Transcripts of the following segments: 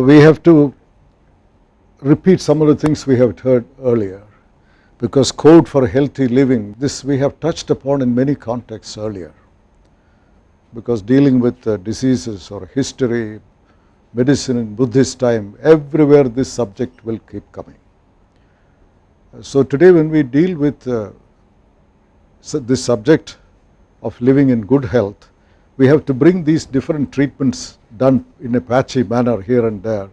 we have to repeat some of the things we have heard earlier, because code for healthy living, this we have touched upon in many contexts earlier, because dealing with diseases or history, medicine in Buddhist time, everywhere this subject will keep coming. So today when we deal with this subject of living in good health, we have to bring these different treatments done in a patchy manner here and there.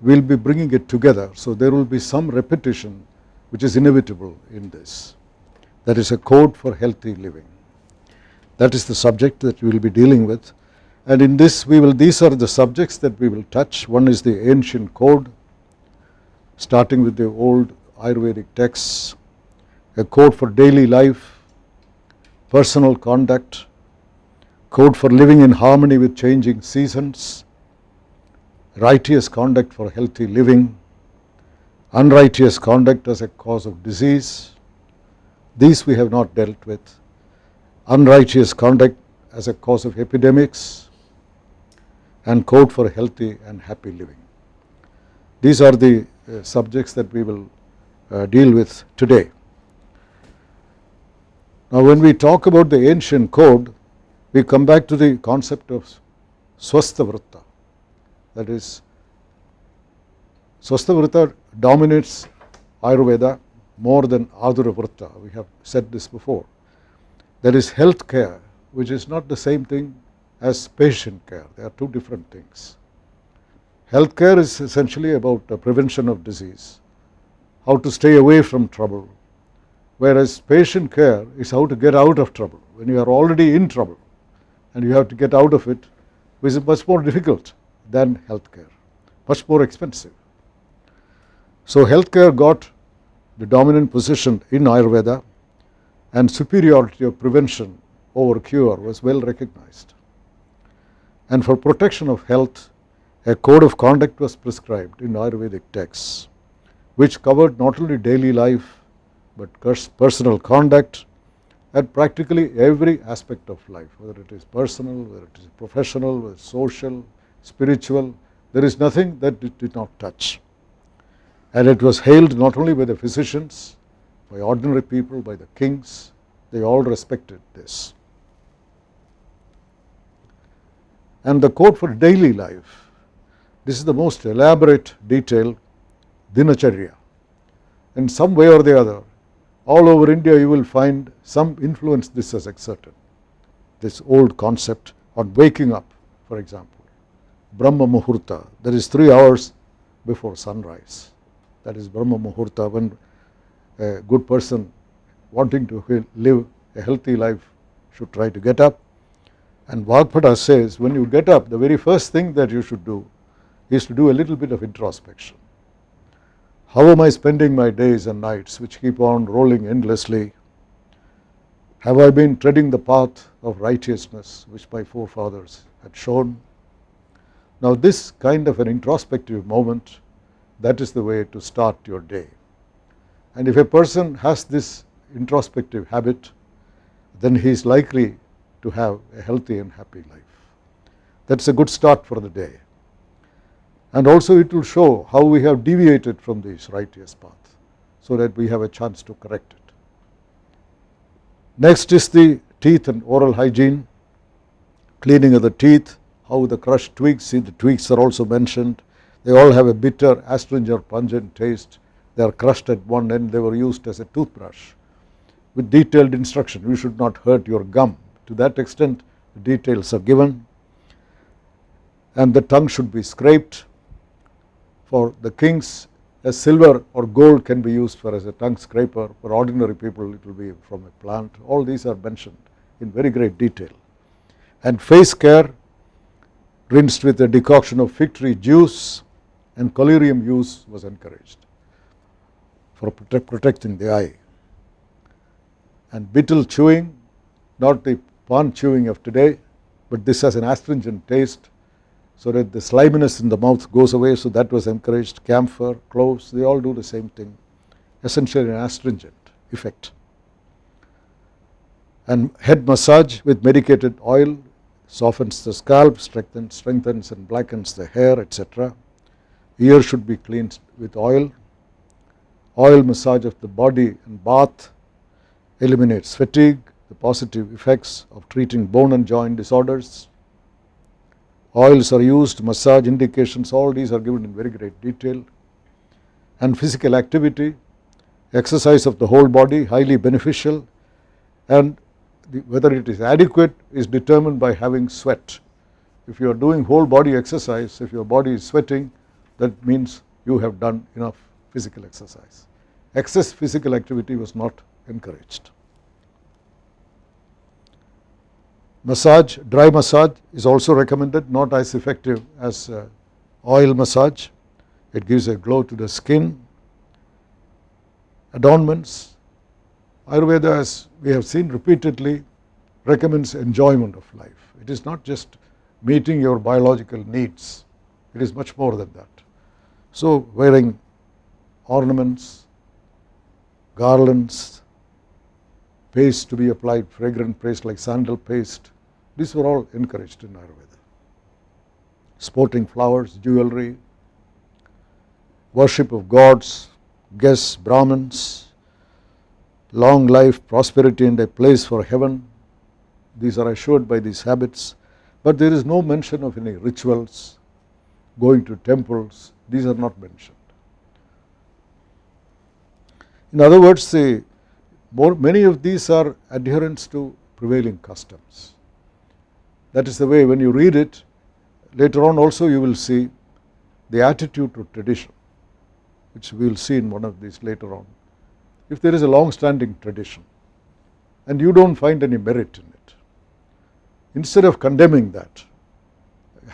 We will be bringing it together, so there will be some repetition which is inevitable in this. That is a code for healthy living. That is the subject that we will be dealing with, and in this these are the subjects that we will touch. One is the ancient code, starting with the old Ayurvedic texts, a code for daily life, personal conduct, code for living in harmony with changing seasons, righteous conduct for healthy living, unrighteous conduct as a cause of disease. These we have not dealt with. Unrighteous conduct as a cause of epidemics, and code for healthy and happy living. These are the subjects that we will deal with today. Now when we talk about the ancient code, we come back to the concept of SADVRTTI. That is, SADVRTTI dominates Ayurveda more than Adhuravrtta. We have said this before. There is health care, which is not the same thing as patient care. They are two different things. Health care is essentially about the prevention of disease, how to stay away from trouble, whereas patient care is how to get out of trouble. When you are already in trouble and you have to get out of it, which is much more difficult than health care, much more expensive. So health care got the dominant position in Ayurveda, and superiority of prevention over cure was well recognized. And for protection of health, a code of conduct was prescribed in Ayurvedic texts, which covered not only daily life but personal conduct and practically every aspect of life, whether it is personal, whether it is professional, whether it is social, spiritual. There is nothing that it did not touch. And it was hailed not only by the physicians, by ordinary people, by the kings. They all respected this. And the code for daily life, this is the most elaborate detail, dinacharya. In some way or the other, all over India you will find some influence this has exerted. This old concept on waking up, for example, Brahma Muhurta, that is 3 hours before sunrise. That is Brahma Muhurta, when a good person wanting to live a healthy life should try to get up. And Vagpada says, when you get up, the very first thing that you should do is to do a little bit of introspection. How am I spending my days and nights which keep on rolling endlessly? Have I been treading the path of righteousness which my forefathers had shown? Now this kind of an introspective moment, that is the way to start your day. And if a person has this introspective habit, then he is likely to have a healthy and happy life. That's a good start for the day. And also it will show how we have deviated from this righteous path, so that we have a chance to correct it. Next is the teeth and oral hygiene, cleaning of the teeth, how the crushed twigs, see the twigs are also mentioned. They all have a bitter, astringent, pungent taste. They are crushed at one end, they were used as a toothbrush with detailed instruction. You should not hurt your gum. To that extent, the details are given. And the tongue should be scraped. For the kings, a silver or gold can be used for as a tongue scraper. For ordinary people, it will be from a plant. All these are mentioned in very great detail. And face care, rinsed with a decoction of fig tree juice, and collyrium use was encouraged for protecting the eye. And betel chewing, not the pan chewing of today, but this has an astringent taste, so that the sliminess in the mouth goes away, so that was encouraged. Camphor, cloves, they all do the same thing, essentially an astringent effect. And head massage with medicated oil softens the scalp, strengthens and blackens the hair, etc. Ear should be cleansed with oil. Oil massage of the body and bath eliminates fatigue, the positive effects of treating bone and joint disorders. Oils are used, massage indications, all these are given in very great detail. And physical activity, exercise of the whole body, highly beneficial, and whether it is adequate is determined by having sweat. If you are doing whole body exercise, if your body is sweating, that means you have done enough physical exercise. Excess physical activity was not encouraged. Massage, dry massage is also recommended, not as effective as oil massage. It gives a glow to the skin. Adornments, Ayurveda, as we have seen repeatedly, recommends enjoyment of life. It is not just meeting your biological needs, it is much more than that. So wearing ornaments, garlands, paste to be applied, fragrant paste like sandal paste, these were all encouraged in Ayurveda. Sporting flowers, jewelry, worship of gods, guests, Brahmins, long life, prosperity and a place for heaven, these are assured by these habits, but there is no mention of any rituals, going to temples, these are not mentioned. In other words, many of these are adherents to prevailing customs. That is the way when you read it, later on also you will see the attitude to tradition, which we will see in one of these later on. If there is a long-standing tradition and you don't find any merit in it, instead of condemning that,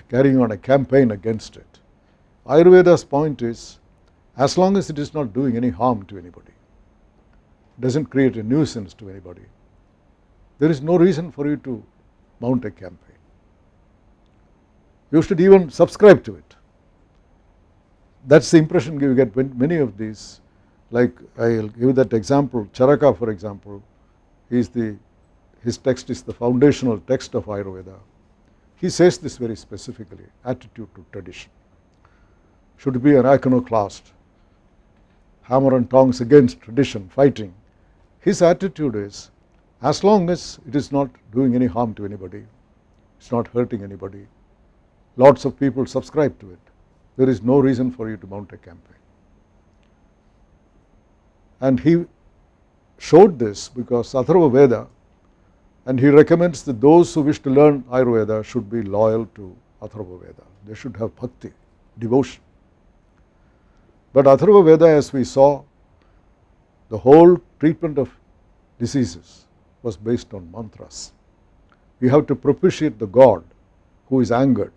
carrying on a campaign against it, Ayurveda's point is, as long as it is not doing any harm to anybody, doesn't create a nuisance to anybody, there is no reason for you to mount a campaign. You should even subscribe to it. That's the impression you get when many of these, like I'll give that example, Charaka for example, his text is the foundational text of Ayurveda. He says this very specifically, attitude to tradition. Should be an iconoclast, hammer and tongs against tradition, fighting. His attitude is, as long as it is not doing any harm to anybody, it's not hurting anybody, lots of people subscribe to it, there is no reason for you to mount a campaign. And he showed this because Atharva Veda, and he recommends that those who wish to learn Ayurveda should be loyal to Atharva Veda. They should have bhakti, devotion. But Atharva Veda, as we saw, the whole treatment of diseases was based on mantras. We have to propitiate the god who is angered,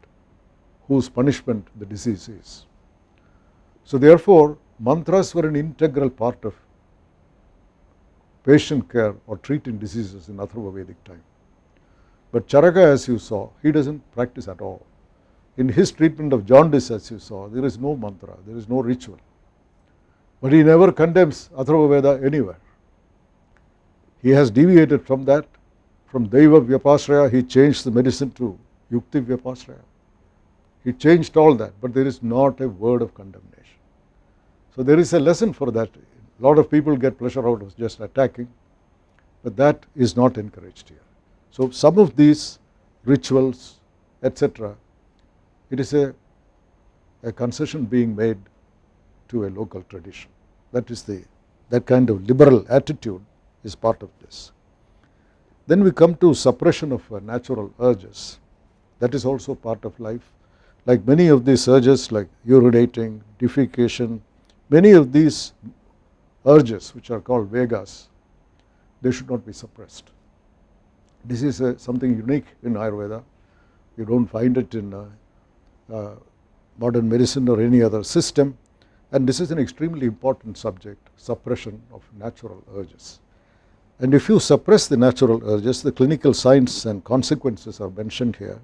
whose punishment the disease is. So therefore, mantras were an integral part of patient care or treating diseases in Atharva Vedic time. But Charaka, as you saw, he doesn't practice at all. In his treatment of jaundice, as you saw, there is no mantra, there is no ritual. But he never condemns Atharva Veda anywhere. He has deviated from that. From Daiva Vyapasraya, he changed the medicine to Yukti Vyapasraya. He changed all that, but there is not a word of condemnation. So there is a lesson for that. A lot of people get pleasure out of just attacking, but that is not encouraged here. So some of these rituals, etc., it is a concession being made to a local tradition. That kind of liberal attitude is part of this. Then we come to suppression of natural urges. That is also part of life. Like many of these urges, like urinating, defecation, many of these urges which are called Vegas, they should not be suppressed. This is something unique in Ayurveda. You don't find it in modern medicine or any other system, and this is an extremely important subject, suppression of natural urges. And if you suppress the natural urges, the clinical signs and consequences are mentioned here,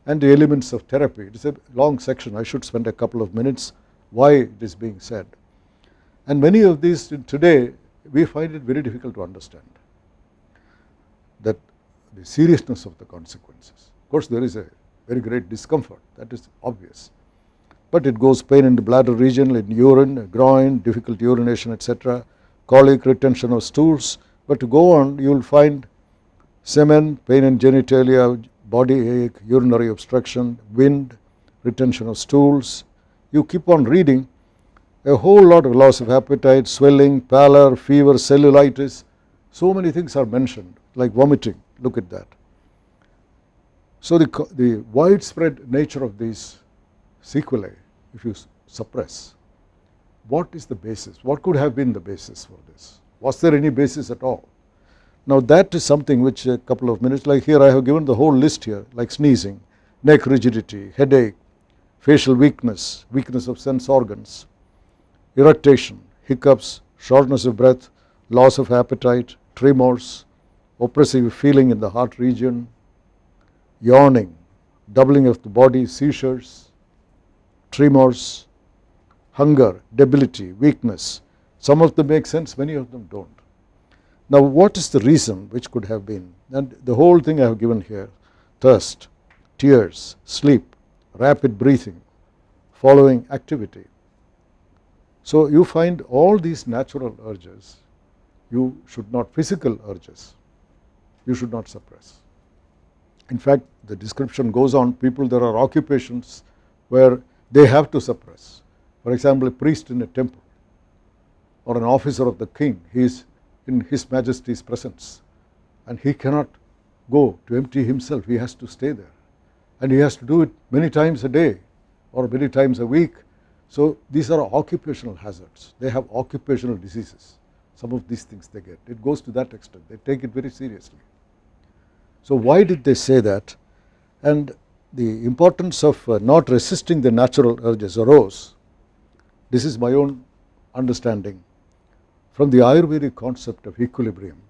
and the elements of therapy. It is a long section, I should spend a couple of minutes why it is being said. And many of these today, we find it very difficult to understand, that the seriousness of the consequences. Of course, there is a very great discomfort, that is obvious. but it goes pain in the bladder region, in urine, groin, difficult urination, etc., colic, retention of stools. But to go on, you will find semen, pain in genitalia, body ache, urinary obstruction, wind, retention of stools. You keep on reading, a whole lot of loss of appetite, swelling, pallor, fever, cellulitis. So many things are mentioned, like vomiting. Look at that. So the widespread nature of these sequelae, if you suppress, what is the basis? What could have been the basis for this? Was there any basis at all? Now that is something which a couple of minutes, like here I have given the whole list here, like sneezing, neck rigidity, headache, facial weakness, weakness of sense organs, irritation, hiccups, shortness of breath, loss of appetite, tremors, oppressive feeling in the heart region, yawning, doubling of the body, seizures, tremors, hunger, debility, weakness. Some of them make sense, many of them don't. Now what is the reason which could have been? And the whole thing I have given here: thirst, tears, sleep, rapid breathing, following activity. So you find all these natural urges, you should not, physical urges, you should not suppress. In fact, the description goes on, people, there are occupations where they have to suppress. For example, a priest in a temple or an officer of the king, he is in His Majesty's presence and he cannot go to empty himself, he has to stay there, and he has to do it many times a day or many times a week. So these are occupational hazards, they have occupational diseases. Some of these things they get, it goes to that extent, they take it very seriously. So why did they say that? And the importance of not resisting the natural urges arose, this is my own understanding, from the Ayurvedic concept of equilibrium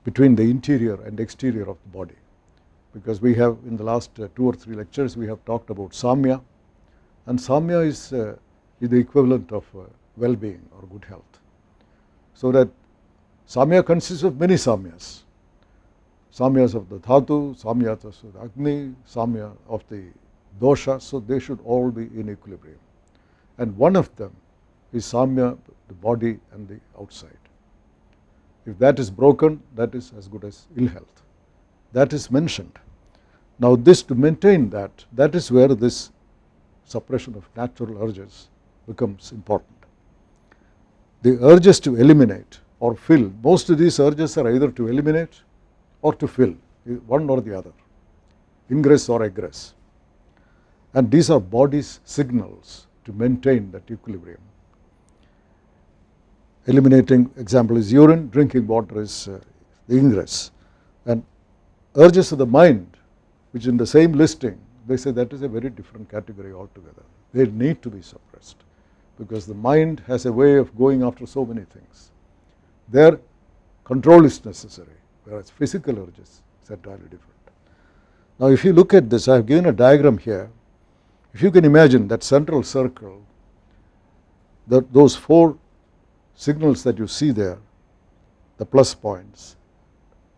between the interior and exterior of the body. Because we have, in the last 2 or 3 lectures, we have talked about samya, and samya is the equivalent of well-being or good health. So that samya consists of many samyas. Samyas of the dhatu, samyas of the agni, samya of the dosha, so they should all be in equilibrium. And one of them is samya, the body and the outside. If that is broken, that is as good as ill health. That is mentioned. Now this, to maintain that, that is where this suppression of natural urges becomes important. The urges to eliminate or fill, most of these urges are either to eliminate or to fill, one or the other, ingress or egress. And these are body's signals to maintain that equilibrium. Eliminating example is urine, drinking water is the ingress. And urges of the mind, which in the same listing, they say that is a very different category altogether. They need to be suppressed because the mind has a way of going after so many things. There control is necessary, whereas physical urges is entirely different. Now if you look at this, I have given a diagram here. If you can imagine that central circle, those 4 signals that you see there, the plus points,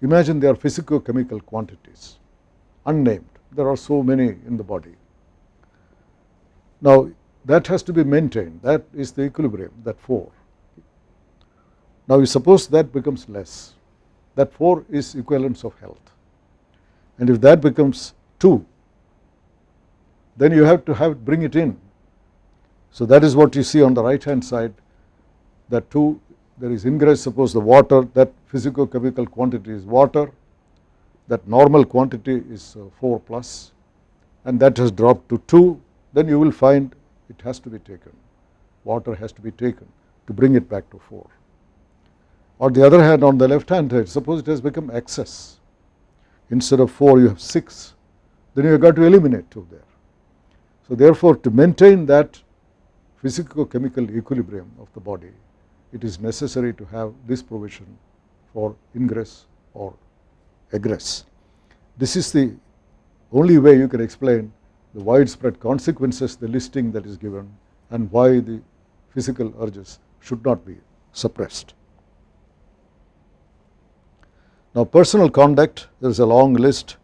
imagine they are physico-chemical quantities, unnamed. There are so many in the body. Now that has to be maintained, that is the equilibrium, that 4. Now you suppose that becomes less, that 4 is equivalence of health, and if that becomes 2, then you have to bring it in. So that is what you see on the right hand side, that 2, there is ingress, suppose the water, that physico-chemical quantity is water, that normal quantity is 4 plus, and that has dropped to 2, then you will find it has to be taken, water has to be taken to bring it back to 4. On the other hand, on the left hand side, suppose it has become excess, instead of 4 you have 6, then you have got to eliminate 2 there. So therefore, to maintain that physico-chemical equilibrium of the body, it is necessary to have this provision for ingress or egress. This is the only way you can explain the widespread consequences, the listing that is given, and why the physical urges should not be suppressed. Now personal conduct, there is a long list.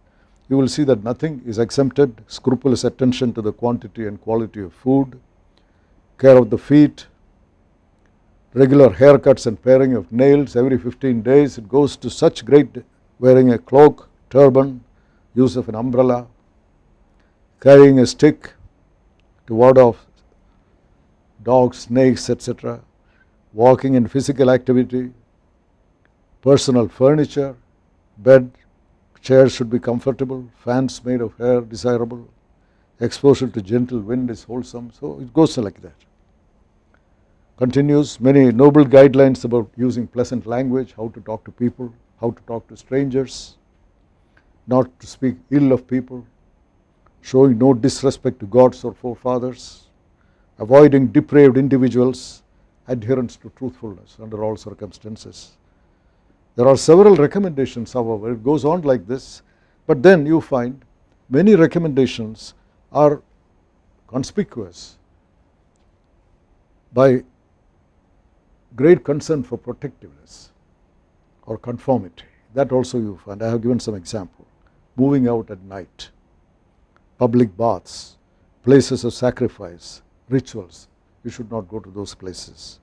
you will see that nothing is exempted. Scrupulous attention to the quantity and quality of food, care of the feet, regular haircuts and paring of nails every 15 days. It goes to such great, wearing a cloak, turban, use of an umbrella, carrying a stick to ward off dogs, snakes, etc., walking and physical activity, personal furniture, bed, chairs should be comfortable, fans made of hair desirable, exposure to gentle wind is wholesome. So it goes like that. Continues, many noble guidelines about using pleasant language, how to talk to people, how to talk to strangers, not to speak ill of people, showing no disrespect to gods or forefathers, avoiding depraved individuals, adherence to truthfulness under all circumstances. There are several recommendations, however, it goes on like this, but then you find many recommendations are conspicuous by great concern for protectiveness or conformity. That also you find. I have given some example. Moving out at night, public baths, places of sacrifice, rituals, you should not go to those places.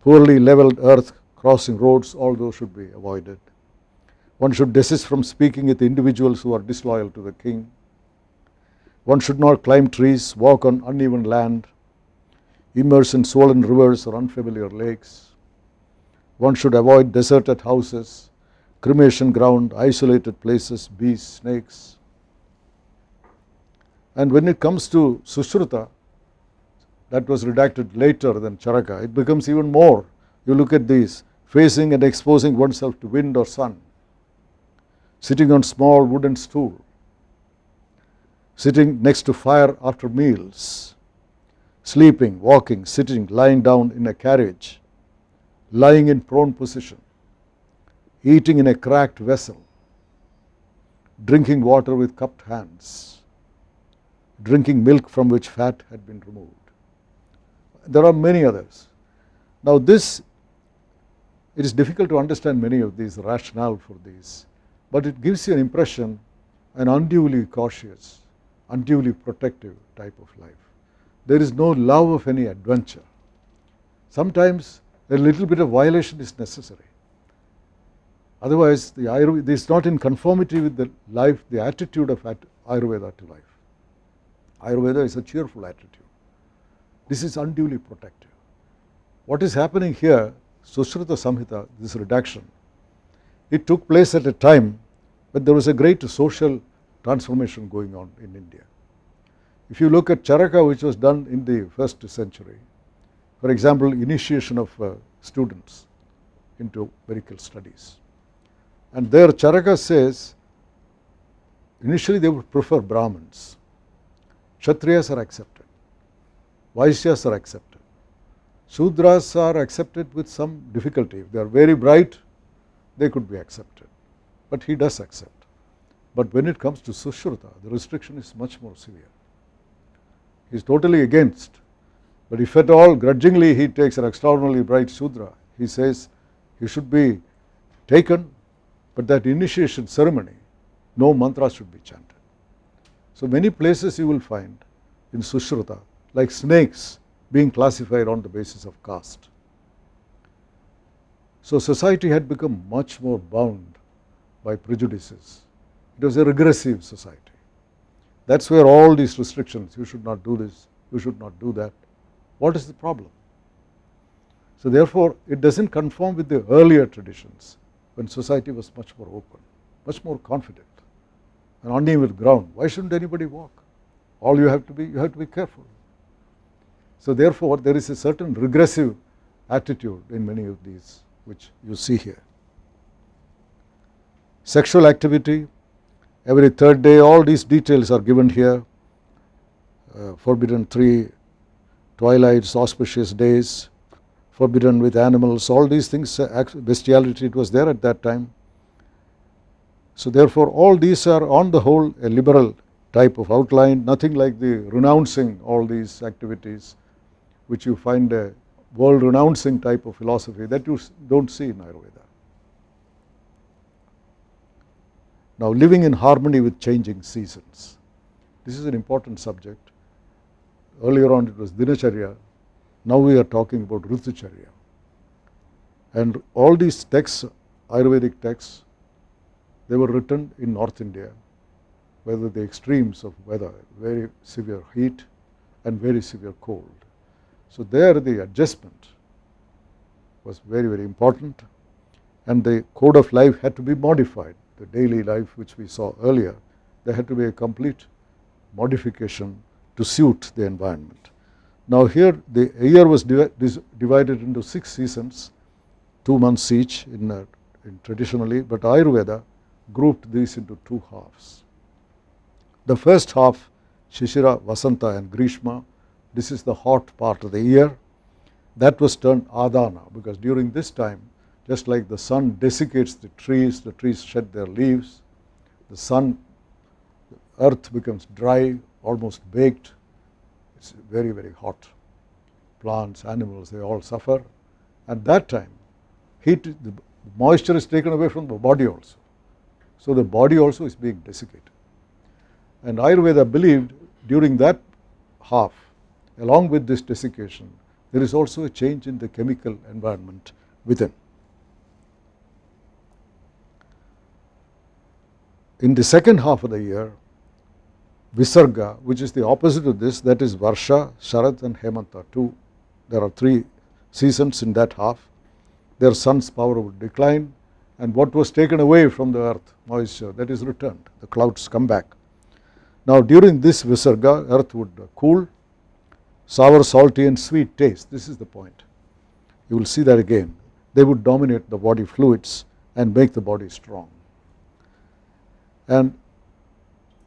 Poorly leveled earth, crossing roads, all those should be avoided. One should desist from speaking with individuals who are disloyal to the king. One should not climb trees, walk on uneven land, immerse in swollen rivers or unfamiliar lakes. One should avoid deserted houses, cremation ground, isolated places, beasts, snakes. And when it comes to Sushruta, that was redacted later than Charaka, it becomes even more. You look at these, facing and exposing oneself to wind or sun, sitting on small wooden stool, sitting next to fire after meals, sleeping, walking, sitting, lying down in a carriage, lying in prone position, eating in a cracked vessel, drinking water with cupped hands, drinking milk from which fat had been removed. There are many others. Now this, it is difficult to understand many of these, rationale for these, but it gives you an impression, an unduly cautious, unduly protective type of life. There is no love of any adventure. Sometimes a little bit of violation is necessary. Otherwise, the Ayurveda is not in conformity with the life, the attitude of Ayurveda to life. Ayurveda is a cheerful attitude. This is unduly protective. What is happening here, Sushruta Samhita, this redaction, it took place at a time when there was a great social transformation going on in India. If you look at Charaka, which was done in the 1st century, for example, initiation of students into medical studies. And there Charaka says, initially they would prefer Brahmins. Kshatriyas are accepted. Vaishyas are accepted. Shudras are accepted with some difficulty. If they are very bright, they could be accepted. But he does accept. But when it comes to Sushruta, the restriction is much more severe. He is totally against. But if at all grudgingly he takes an extraordinarily bright Shudra, he says he should be taken, but that initiation ceremony, no mantra should be chanted. So many places you will find in Sushruta, like snakes being classified on the basis of caste. So society had become much more bound by prejudices. It was a regressive society. That's where all these restrictions, you should not do this, you should not do that. What is the problem? So therefore, it doesn't conform with the earlier traditions when society was much more open, much more confident, and uneven ground. Why shouldn't anybody walk? All you have to be careful. So therefore, there is a certain regressive attitude in many of these which you see here. Sexual activity, every 3rd day, all these details are given here. Forbidden 3 twilights, auspicious days, forbidden with animals, all these things, bestiality, it was there at that time. So therefore, all these are on the whole a liberal type of outline, nothing like the renouncing all these activities, which you find a world renouncing type of philosophy that you don't see in Ayurveda. Now, living in harmony with changing seasons. This is an important subject. Earlier on it was Dinacharya, now we are talking about Ritucharya. And all these texts, Ayurvedic texts, they were written in North India, whether the extremes of weather, very severe heat and very severe cold. So there the adjustment was very, very important, and the code of life had to be modified. The daily life which we saw earlier, there had to be a complete modification to suit the environment. Now here the year was divided into 6 seasons, 2 months each in traditionally, but Ayurveda grouped these into 2 halves. The first half, Shishira, Vasanta and Grishma, this is the hot part of the year. That was termed Adana, because during this time, just like the sun desiccates the trees shed their leaves, the earth becomes dry, almost baked, it's very, very hot. Plants, animals, they all suffer. At that time, the moisture is taken away from the body also. So the body also is being desiccated. And Ayurveda believed during that half, along with this desiccation, there is also a change in the chemical environment within. In the second half of the year, Visarga, which is the opposite of this, that is Varsha, Sharad and Hemanta. There are 3 seasons in that half. Their sun's power would decline, and what was taken away from the earth, moisture, that is returned. The clouds come back. Now during this Visarga, earth would cool, sour, salty and sweet taste. This is the point. You will see that again. They would dominate the body fluids and make the body strong. And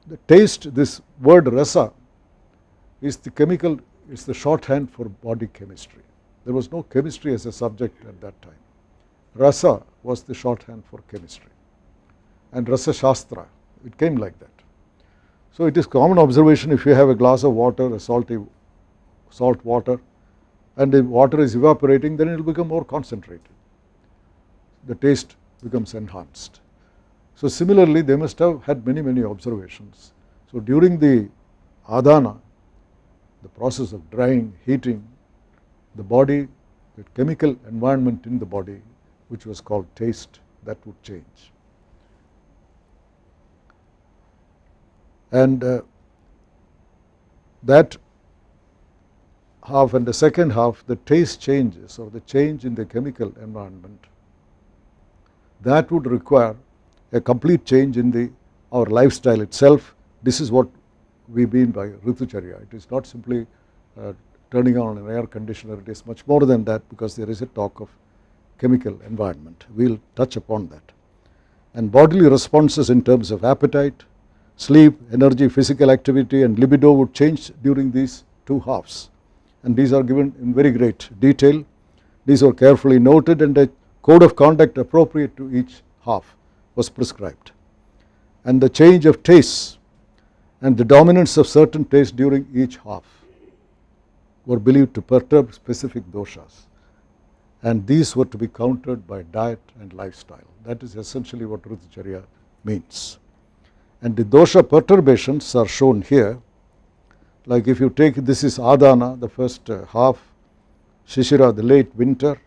the taste, this word rasa, is the chemical, it's the shorthand for body chemistry. There was no chemistry as a subject at that time. Rasa was the shorthand for chemistry. And Rasa Shastra, it came like that. So it is common observation, if you have a glass of water, a salt water, and the water is evaporating, then it will become more concentrated. The taste becomes enhanced. So similarly, they must have had many, many observations. So during the Adana, the process of drying, heating, the body, the chemical environment in the body, which was called taste, that would change. And that half and the second half, the taste changes or the change in the chemical environment, that would require a complete change in our lifestyle itself. This is what we mean by Ritucharya. It is not simply turning on an air conditioner, it is much more than that, because there is a talk of chemical environment. We will touch upon that. And bodily responses in terms of appetite, sleep, energy, physical activity and libido would change during these 2 halves. And these are given in very great detail. These are carefully noted, and a code of conduct appropriate to each half was prescribed. And the change of tastes and the dominance of certain tastes during each half were believed to perturb specific doshas, and these were to be countered by diet and lifestyle. That is essentially what Ritucharya means. And the dosha perturbations are shown here. Like if you take, this is Adana, the first half, Shishira, the late winter,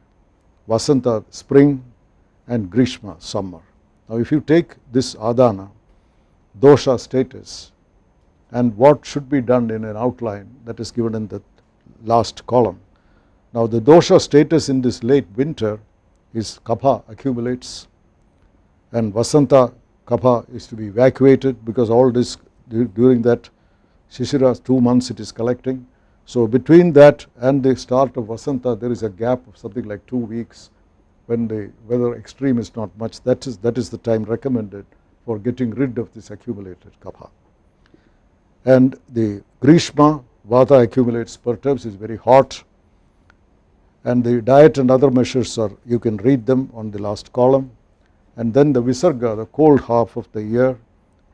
Vasanta, spring, and Grishma, summer. Now if you take this Adana, dosha status, and what should be done in an outline that is given in the last column. Now the dosha status in this late winter is kapha accumulates, and Vasanta kapha is to be evacuated, because all this during that Shishira 2 months it is collecting. So between that and the start of Vasanta there is a gap of something like 2 weeks when the weather extreme is not much. That is the time recommended for getting rid of this accumulated kapha. And the Grishma, Vata accumulates, perturbs, is very hot, and the diet and other measures are, you can read them on the last column. And then the Visarga, the cold half of the year,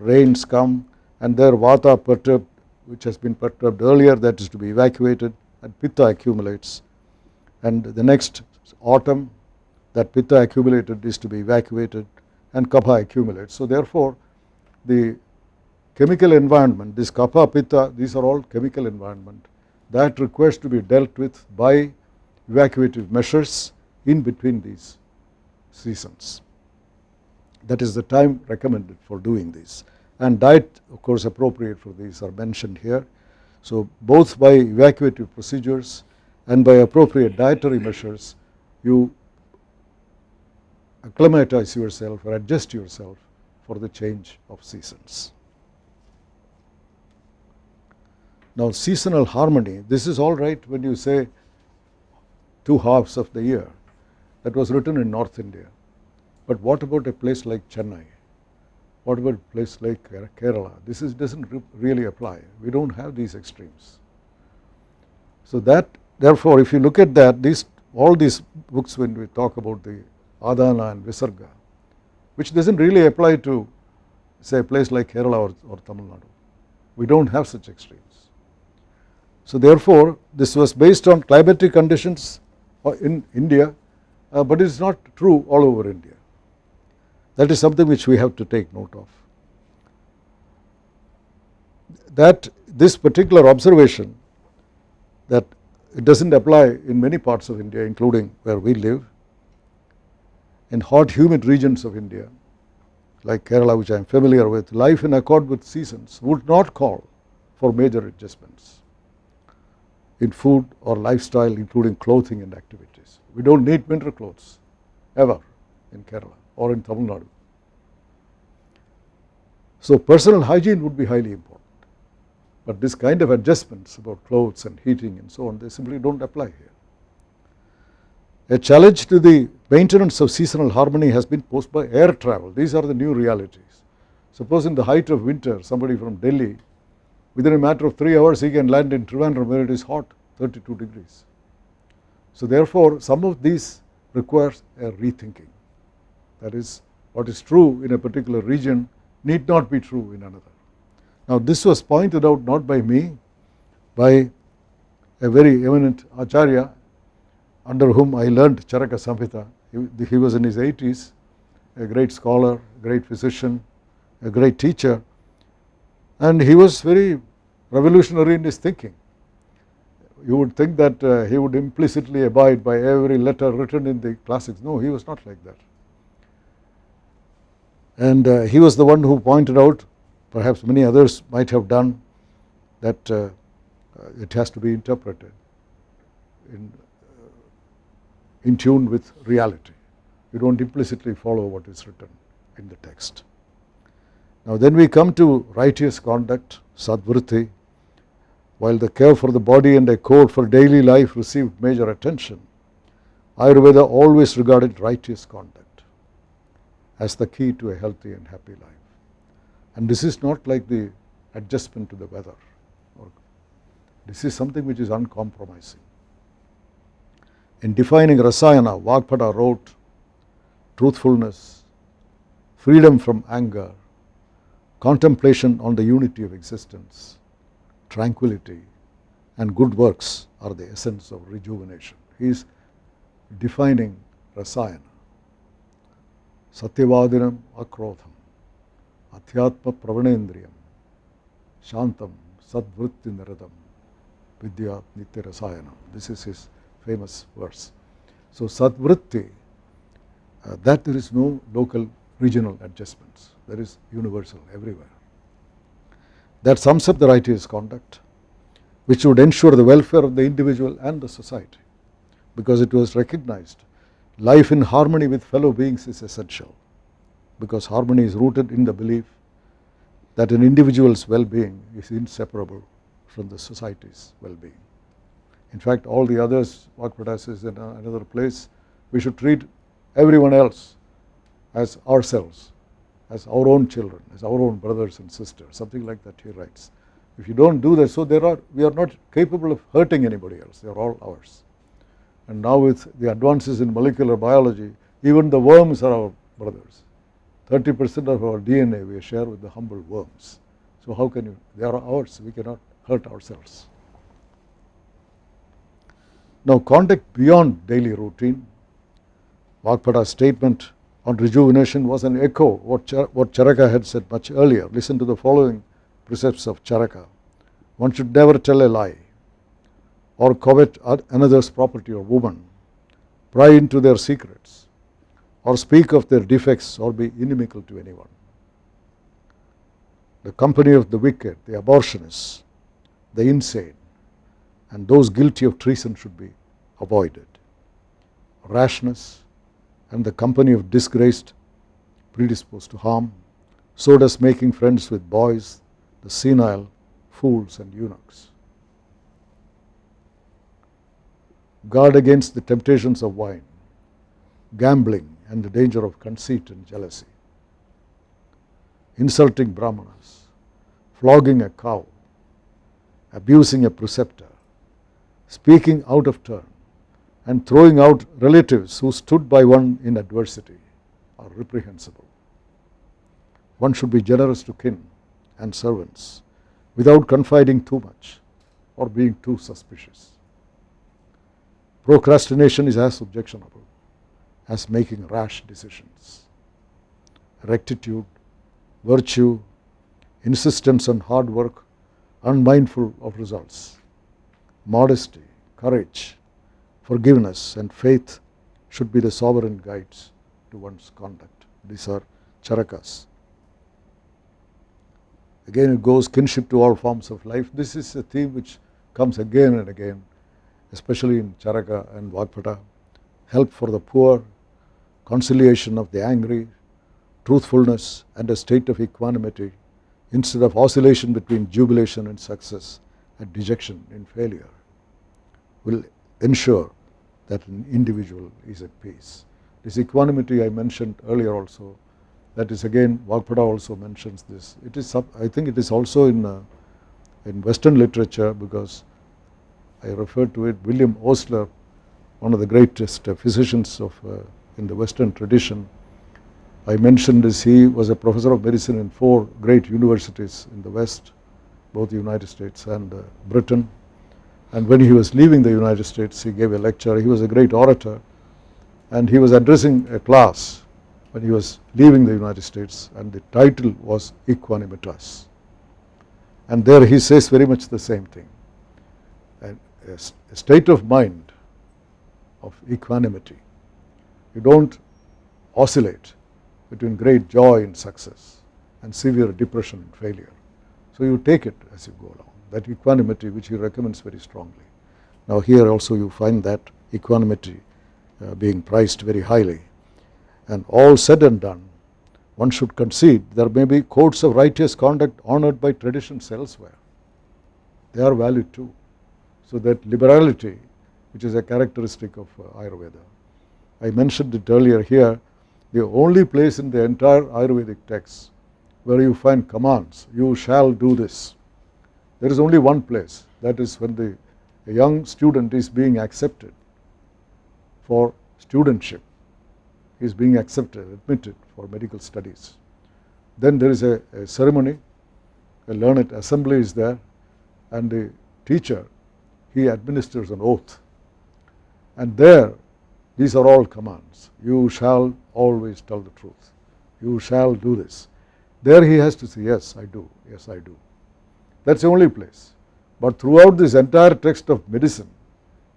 rains come, and there Vata perturbed, which has been perturbed earlier, that is to be evacuated, and Pitta accumulates. And the next autumn, that Pitta accumulated is to be evacuated, and Kapha accumulates. So therefore the chemical environment, this kapha, pitta, these are all chemical environment that requires to be dealt with by evacuative measures in between these seasons. That is the time recommended for doing this, and diet of course appropriate for these are mentioned here. So both by evacuative procedures and by appropriate dietary measures you acclimatize yourself or adjust yourself for the change of seasons. Now seasonal harmony, this is all right when you say 2 halves of the year. That was written in North India. But what about a place like Chennai? What about a place like Kerala? This doesn't really apply. We don't have these extremes. So that, therefore, if you look at that, all these books when we talk about the Adana and Visarga, which doesn't really apply to say a place like Kerala or Tamil Nadu. We don't have such extremes. So therefore, this was based on climatic conditions in India, but it is not true all over India. That is something which we have to take note of. That this particular observation that it doesn't apply in many parts of India, including where we live, in hot humid regions of India like Kerala, which I am familiar with, life in accord with seasons would not call for major adjustments in food or lifestyle, including clothing and activities. We don't need winter clothes ever in Kerala or in Tamil Nadu. So personal hygiene would be highly important, but this kind of adjustments about clothes and heating and so on, they simply don't apply here. A challenge to the maintenance of seasonal harmony has been posed by air travel. These are the new realities. Suppose in the height of winter, somebody from Delhi, within a matter of 3 hours he can land in Trivandrum where it is hot, 32 degrees. So therefore, some of these requires a rethinking. That is, what is true in a particular region need not be true in another. Now this was pointed out not by me, by a very eminent Acharya under whom I learned Charaka Samhita. He was in his 80s, a great scholar, great physician, a great teacher, and he was very revolutionary in his thinking. You would think that he would implicitly abide by every letter written in the classics. No, he was not like that. And he was the one who pointed out, perhaps many others might have done, that it has to be interpreted in tune with reality. You don't implicitly follow what is written in the text. Now then we come to righteous conduct, SADVRTTI. While the care for the body and a code for daily life received major attention, Ayurveda always regarded righteous conduct as the key to a healthy and happy life. And this is not like the adjustment to the weather. This is something which is uncompromising. In defining Rasayana, Vagpada wrote, truthfulness, freedom from anger, contemplation on the unity of existence, tranquility and good works are the essence of rejuvenation. He is defining Rasayana. Satyavadinam akrodham, adhyatma pravanendriyam, shantam sadvritti niradam, vidya nitya rasayanam. This is his famous verse. So sadvritti, that there is no local regional adjustments, there is universal everywhere. That sums up the righteous conduct, which would ensure the welfare of the individual and the society, because it was recognized life in harmony with fellow beings is essential, because harmony is rooted in the belief that an individual's well-being is inseparable from the society's well-being. In fact, all the others, Vagpada says in another place, we should treat everyone else as ourselves, as our own children, as our own brothers and sisters, something like that he writes. If you don't do that, so we are not capable of hurting anybody else, they are all ours. And now with the advances in molecular biology, even the worms are our brothers. 30% of our DNA we share with the humble worms. So how can you, they are ours, we cannot hurt ourselves. Now conduct beyond daily routine, Vagpada's statement on rejuvenation was an echo what Charaka had said much earlier. Listen to the following precepts of Charaka. One should never tell a lie or covet another's property or woman, pry into their secrets, or speak of their defects or be inimical to anyone. The company of the wicked, the abortionists, the insane, and those guilty of treason should be avoided. Rashness and the company of disgraced, predisposed to harm, so does making friends with boys, the senile, fools and eunuchs. Guard against the temptations of wine, gambling and the danger of conceit and jealousy, insulting brahmanas, flogging a cow, abusing a preceptor, speaking out of turn, and throwing out relatives who stood by one in adversity are reprehensible. One should be generous to kin and servants without confiding too much or being too suspicious. Procrastination is as objectionable as making rash decisions. Rectitude, virtue, insistence on hard work, unmindful of results, modesty, courage, forgiveness and faith should be the sovereign guides to one's conduct. These are Charakas. Again it goes, kinship to all forms of life. This is a theme which comes again and again, especially in Charaka and Vagpata. Help for the poor, conciliation of the angry, truthfulness and a state of equanimity instead of oscillation between jubilation in success and dejection in failure will ensure that an individual is at peace. This equanimity I mentioned earlier also, that is again Vagpada also mentions this. It is, I think it is also in Western literature, because I referred to it, William Osler, one of the greatest physicians of in the Western tradition. I mentioned this, he was a professor of medicine in 4 great universities in the West, both the United States and Britain. And when he was leaving the United States, he gave a lecture. He was a great orator, and he was addressing a class when he was leaving the United States, and the title was Equanimitas. And there he says very much the same thing. A state of mind of equanimity. You don't oscillate between great joy in success and severe depression and failure. So you take it as you go along. That equanimity which he recommends very strongly. Now here also you find that equanimity being prized very highly. And all said and done, one should concede there may be codes of righteous conduct honored by traditions elsewhere. They are valid too. So that liberality, which is a characteristic of Ayurveda. I mentioned it earlier here, the only place in the entire Ayurvedic text where you find commands, you shall do this. There is only one place, that is when a young student is being accepted for studentship. He is being accepted, admitted for medical studies. Then there is a ceremony, a learned assembly is there, and the teacher, he administers an oath. And there, these are all commands. You shall always tell the truth. You shall do this. There he has to say, yes, I do. Yes, I do. That's the only place. But throughout this entire text of medicine,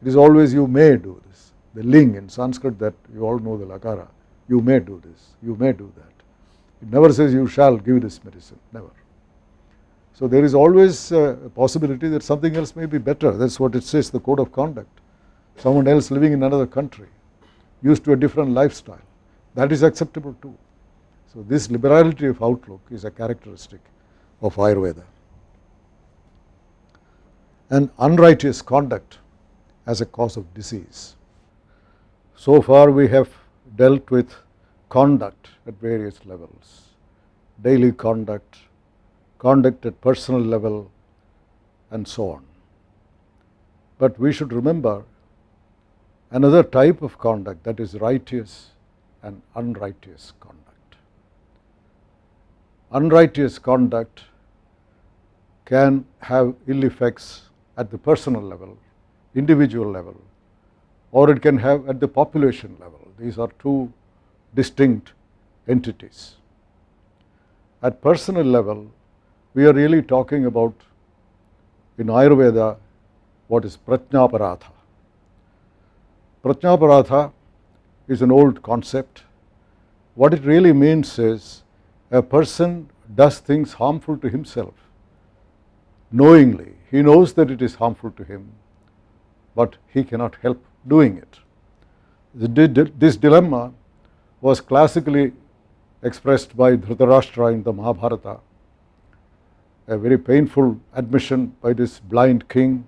it is always you may do this. The ling in Sanskrit, that you all know, the lakara, you may do this, you may do that. It never says you shall give this medicine, never. So there is always a possibility that something else may be better. That's what it says, the code of conduct. Someone else living in another country, used to a different lifestyle, that is acceptable too. So this liberality of outlook is a characteristic of Ayurveda. And unrighteous conduct as a cause of disease. So far we have dealt with conduct at various levels, daily conduct, conduct at personal level, and so on. But we should remember another type of conduct, that is righteous and unrighteous conduct. Unrighteous conduct can have ill effects at the personal level, individual level, or it can have at the population level. These are two distinct entities. At personal level, we are really talking about, in Ayurveda, what is Prajnaparatha. Prajnaparatha is an old concept. What it really means is a person does things harmful to himself knowingly. He knows that it is harmful to him, but he cannot help doing it. This dilemma was classically expressed by Dhritarashtra in the Mahabharata, a very painful admission by this blind king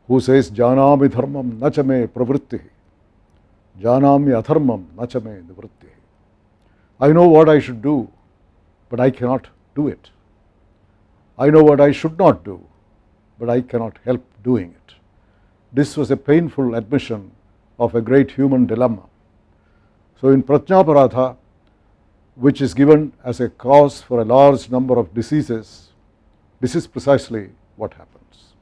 who says, Janami dharmam nacha me pravrittihi, janami adharmam nacha me nivrittihi. I know what I should do, but I cannot do it. I know what I should not do, but I cannot help doing it. This was a painful admission of a great human dilemma. So in Prajnaparatha, which is given as a cause for a large number of diseases, this is precisely what happens.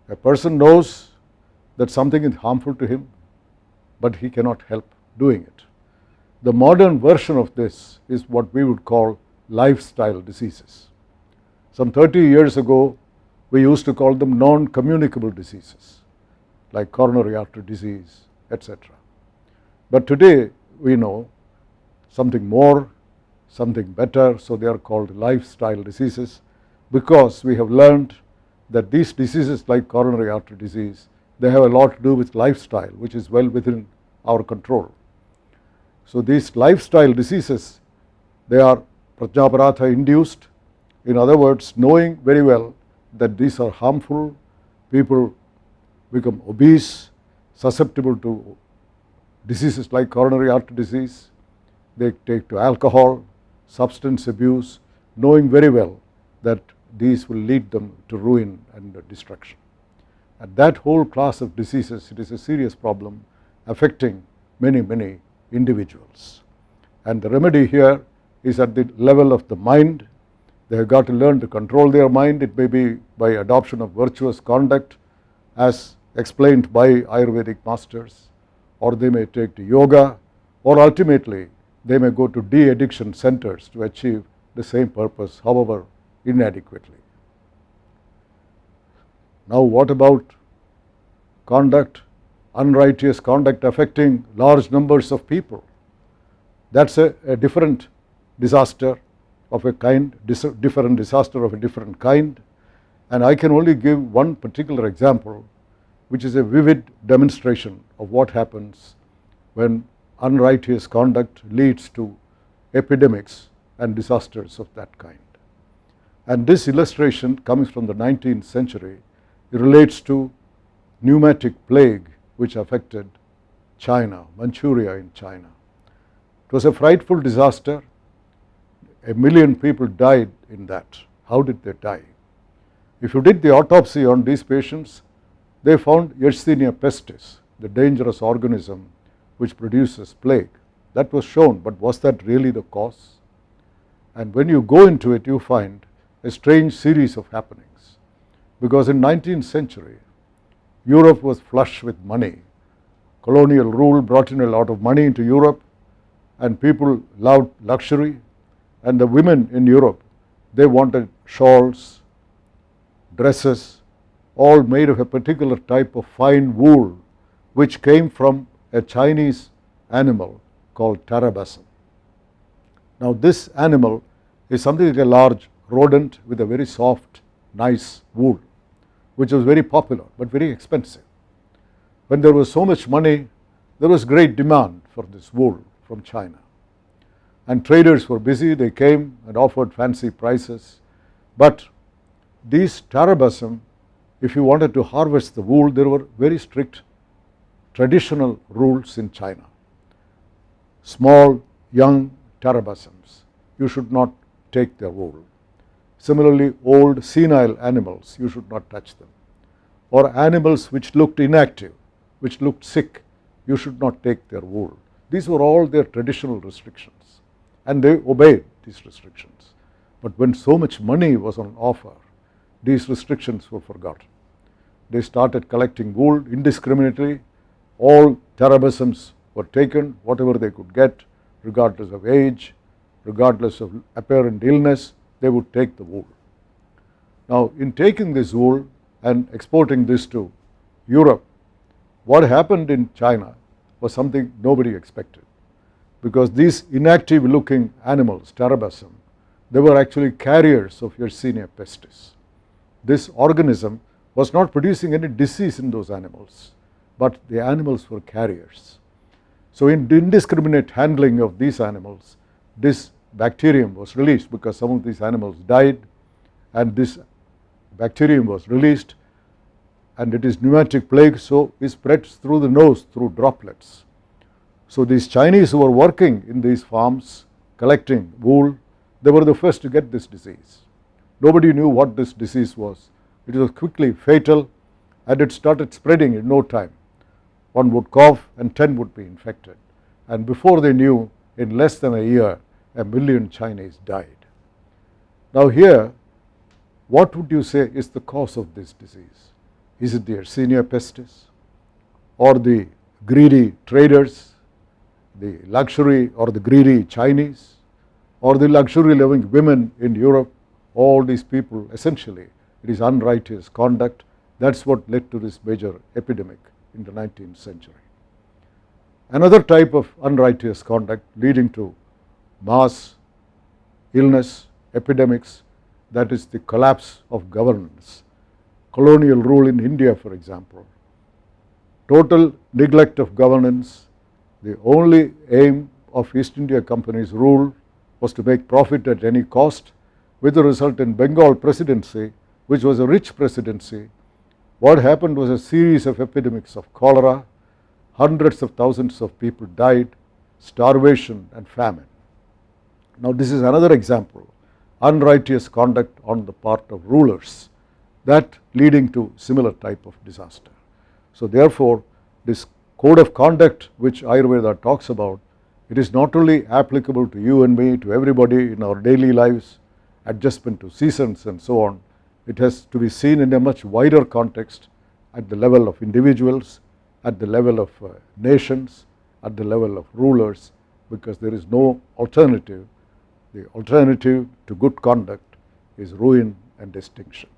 A person knows that something is harmful to him, but he cannot help doing it. The modern version of this is what we would call lifestyle diseases. Some 30 years ago, we used to call them non-communicable diseases, like coronary artery disease, etc. But today, we know something more, something better, so they are called lifestyle diseases, because we have learned that these diseases like coronary artery disease, they have a lot to do with lifestyle, which is well within our control. So these lifestyle diseases, they are Prajnaparatha induced. In other words, knowing very well that these are harmful, people become obese, susceptible to diseases like coronary artery disease. They take to alcohol, substance abuse, knowing very well that these will lead them to ruin and destruction. And that whole class of diseases, it is a serious problem affecting many, many individuals. And the remedy here is at the level of the mind. They have got to learn to control their mind. It may be by adoption of virtuous conduct as explained by Ayurvedic masters, or they may take to yoga, or ultimately they may go to de-addiction centers to achieve the same purpose, however inadequately. Now what about conduct, unrighteous conduct affecting large numbers of people? That's a different disaster of a kind, different disaster of a different kind. And I can only give one particular example, which is a vivid demonstration of what happens when unrighteous conduct leads to epidemics and disasters of that kind. And this illustration comes from the 19th century. It relates to pneumatic plague which affected China, Manchuria in China. It was a frightful disaster. 1 million people died in that. How did they die? If you did the autopsy on these patients, they found Yersinia pestis, the dangerous organism which produces plague. That was shown, but was that really the cause? And when you go into it, you find a strange series of happenings. Because in 19th century, Europe was flush with money. Colonial rule brought in a lot of money into Europe, and people loved luxury. And the women in Europe, they wanted shawls, dresses, all made of a particular type of fine wool, which came from a Chinese animal called tarabasam. Now this animal is something like a large rodent with a very soft, nice wool, which was very popular but very expensive. When there was so much money, there was great demand for this wool from China. And traders were busy, they came and offered fancy prices. But these tarabasam, if you wanted to harvest the wool, there were very strict traditional rules in China. Small, young tarabasams, you should not take their wool. Similarly, old, senile animals, you should not touch them. Or animals which looked inactive, which looked sick, you should not take their wool. These were all their traditional restrictions. And they obeyed these restrictions. But when so much money was on offer, these restrictions were forgotten. They started collecting wool indiscriminately. All tarabasams were taken, whatever they could get, regardless of age, regardless of apparent illness, they would take the wool. Now, in taking this wool and exporting this to Europe, what happened in China was something nobody expected, because these inactive looking animals, Tarabasum, they were actually carriers of Yersinia pestis. This organism was not producing any disease in those animals, but the animals were carriers. So in indiscriminate handling of these animals, this bacterium was released, because some of these animals died, and this bacterium was released, and it is pneumatic plague, so it spreads through the nose through droplets. So these Chinese who were working in these farms collecting wool, they were the first to get this disease. Nobody knew what this disease was. It was quickly fatal, and it started spreading in no time. One would cough and 10 would be infected, and before they knew, in less than a year, 1 million Chinese died. Now here, what would you say is the cause of this disease? Is it the Yersinia pestis, or the greedy traders, the luxury or the greedy Chinese, or the luxury loving women in Europe? All these people, essentially, it is unrighteous conduct. That's what led to this major epidemic in the 19th century. Another type of unrighteous conduct leading to mass illness, epidemics, that is the collapse of governance. Colonial rule in India, for example. Total neglect of governance. The only aim of East India Company's rule was to make profit at any cost, with the result in Bengal presidency, which was a rich presidency. What happened was a series of epidemics of cholera. Hundreds of thousands of people died, starvation and famine. Now this is another example, unrighteous conduct on the part of rulers, that leading to similar type of disaster. So therefore, this code of conduct which Ayurveda talks about, it is not only applicable to you and me, to everybody in our daily lives, adjustment to seasons and so on. It has to be seen in a much wider context, at the level of individuals, at the level of nations, at the level of rulers, because there is no alternative. The alternative to good conduct is ruin and extinction.